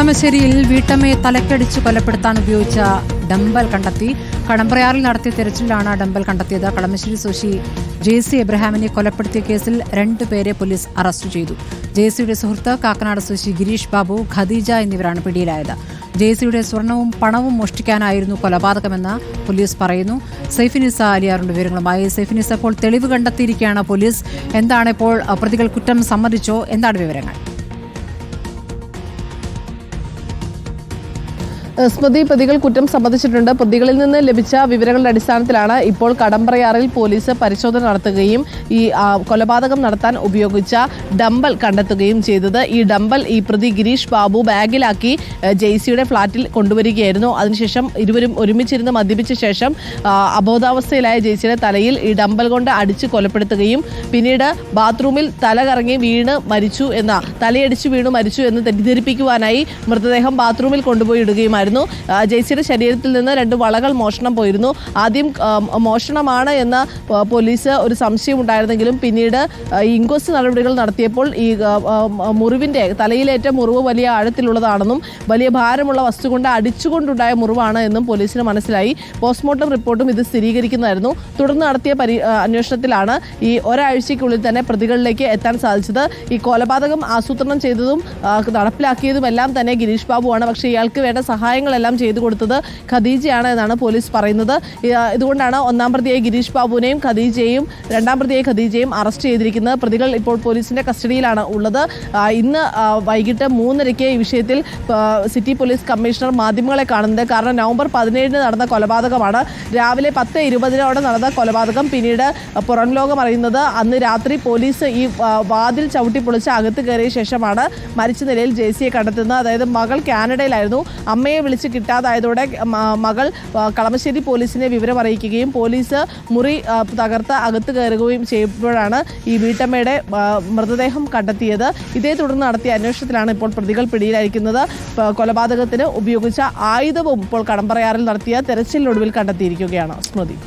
കളമശ്ശേരിയിൽ വീട്ടമ്മയെ തലക്കടിച്ച് കൊലപ്പെടുത്താൻ ഉപയോഗിച്ച ഡംബൽ കണ്ടെത്തി. കടമ്പ്രയാറിൽ നടത്തിയ തെരച്ചിലാണ് ഡംബൽ കണ്ടെത്തിയത്. കളമശ്ശേരി സ്വദേശി ജെസി എബ്രഹാമിനെ കൊലപ്പെടുത്തിയ കേസിൽ 2 പേരെ പോലീസ് അറസ്റ്റ് ചെയ്തു. ജെസിയുടെ സുഹൃത്ത് കാക്കനാട് സ്വദേശി ഗിരീഷ് ബാബു, ഖദീജ എന്നിവരാണ് പിടിയിലായത്. ജെസിയുടെ സ്വർണവും പണവും മോഷ്ടിക്കാനായിരുന്നു കൊലപാതകമെന്ന് പോലീസ് പറയുന്നു. സൈഫിനിസ അലിയാറുണ്ട് വിവരങ്ങളുമായി. സൈഫിനിസ, ഇപ്പോൾ തെളിവ് കണ്ടെത്തിയിരിക്കുകയാണ് പോലീസ്. എന്താണ് ഇപ്പോൾ പ്രതികൾ കുറ്റം സമ്മതിച്ചോ? എന്താണ് വിവരങ്ങൾ? സ്മൃതി, പ്രതികൾ കുറ്റം സമ്മതിച്ചിട്ടുണ്ട്. പ്രതികളിൽ നിന്ന് ലഭിച്ച വിവരങ്ങളുടെ അടിസ്ഥാനത്തിലാണ് ഇപ്പോൾ കടമ്പ്രയാറിൽ പോലീസ് പരിശോധന നടത്തുകയും ഈ കൊലപാതകം നടത്താൻ ഉപയോഗിച്ച ഡംബൽ കണ്ടെത്തുകയും ചെയ്തത്. ഈ ഡംബൽ ഈ പ്രതി ഗിരീഷ് ബാബു ബാഗിലാക്കി ജെയ്സിയുടെ ഫ്ളാറ്റിൽ കൊണ്ടുവരികയായിരുന്നു. അതിനുശേഷം ഇരുവരും ഒരുമിച്ചിരുന്ന് മദ്യപിച്ച ശേഷം അബോധാവസ്ഥയിലായ ജെയ്സിയുടെ തലയിൽ ഈ ഡംബൽ കൊണ്ട് അടിച്ച് കൊലപ്പെടുത്തുകയും പിന്നീട് ബാത്റൂമിൽ തല കറങ്ങി വീണ് മരിച്ചു തലയടിച്ച് വീണു മരിച്ചു എന്ന് തെറ്റിദ്ധരിപ്പിക്കുവാനായി മൃതദേഹം ബാത്റൂമിൽ കൊണ്ടുപോയി ഇടുകയുമായിരുന്നു. ജെയ്സിയുടെ ശരീരത്തിൽ നിന്ന് 2 വളകൾ മോഷണം പോയിരുന്നു. ആദ്യം മോഷണമാണ് എന്ന് പോലീസ് ഒരു സംശയം ഉണ്ടായിരുന്നെങ്കിലും പിന്നീട് ഇൻക്വസ്റ്റ് നടപടികൾ നടത്തിയപ്പോൾ ഈ മുറിവിന്റെ തലയിലേറ്റ മുറിവ് വലിയ ആഴത്തിലുള്ളതാണെന്നും വലിയ ഭാരമുള്ള വസ്തു കൊണ്ട് അടിച്ചുകൊണ്ടുണ്ടായ മുറിവാണ് എന്നും പോലീസിന് മനസ്സിലായി. പോസ്റ്റ്മോർട്ടം റിപ്പോർട്ടും ഇത് സ്ഥിരീകരിക്കുന്നതായിരുന്നു. തുടർന്ന് നടത്തിയ അന്വേഷണത്തിലാണ് ഈ ഒരാഴ്ചയ്ക്കുള്ളിൽ തന്നെ പ്രതികളിലേക്ക് എത്താൻ സാധിച്ചത്. ഈ കൊലപാതകം ആസൂത്രണം ചെയ്തതും നടപ്പിലാക്കിയതുമെല്ലാം തന്നെ ഗിരീഷ് ബാബുവാണ്. പക്ഷേ ഇയാൾക്ക് വേണ്ട സഹായങ്ങളെല്ലാം ചെയ്തു കൊടുത്തത് ഖദീജയാണ് എന്നാണ് പോലീസ് പറയുന്നത്. ഇതുകൊണ്ടാണ് 1-ാം പ്രതിയായ ഗിരീഷ് ബാബുവിനെയും ഖദീജയെയും 2-ാം പ്രതിയായ ഖദീജയെയും അറസ്റ്റ് ചെയ്തിരിക്കുന്നത്. പ്രതികൾ ഇപ്പോൾ പോലീസിന്റെ കസ്റ്റഡിയിലാണ് ഉള്ളത്. ഇന്ന് വൈകിട്ട് 3:30 ഈ വിഷയത്തിൽ സിറ്റി പോലീസ് കമ്മീഷണർ മാധ്യമങ്ങളെ കാണുന്നത്. കാരണം നവംബർ 17 നടന്ന കൊലപാതകമാണ്. രാവിലെ 10:20 നടന്ന കൊലപാതകം. പിന്നീട് പുറം ലോകം അറിയുന്നത് അന്ന് രാത്രി പോലീസ് ഈ വാതിൽ ചവിട്ടി പൊളിച്ച് അകത്ത് കയറിയ ശേഷമാണ് മരിച്ച നിലയിൽ ജെയ്സിയെ കണ്ടെത്തുന്നത്. അതായത് മകൾ കാനഡയിലായിരുന്നു. അമ്മയെ വിളിച്ച് കിട്ടാതായതോടെ മകൾ കളമശ്ശേരി പോലീസിനെ വിവരം അറിയിക്കുകയും പോലീസ് മുറി തകർത്ത് അകത്ത് കയറുകയും ചെയ്യുമ്പോഴാണ് ഈ വീട്ടമ്മയുടെ മൃതദേഹം കണ്ടെത്തിയത്. ഇതേ തുടർന്ന് നടത്തിയ അന്വേഷണത്തിലാണ് ഇപ്പോൾ പ്രതികൾ പിടിയിലായിരിക്കുന്നത്. കൊലപാതകത്തിന് ഉപയോഗിച്ച ആയുധവും ഇപ്പോൾ കടമ്പ്രയാറിൽ നടത്തിയ തെരച്ചിലിനൊടുവിൽ കണ്ടെത്തിയിരിക്കുകയാണ്. സ്മൃതി.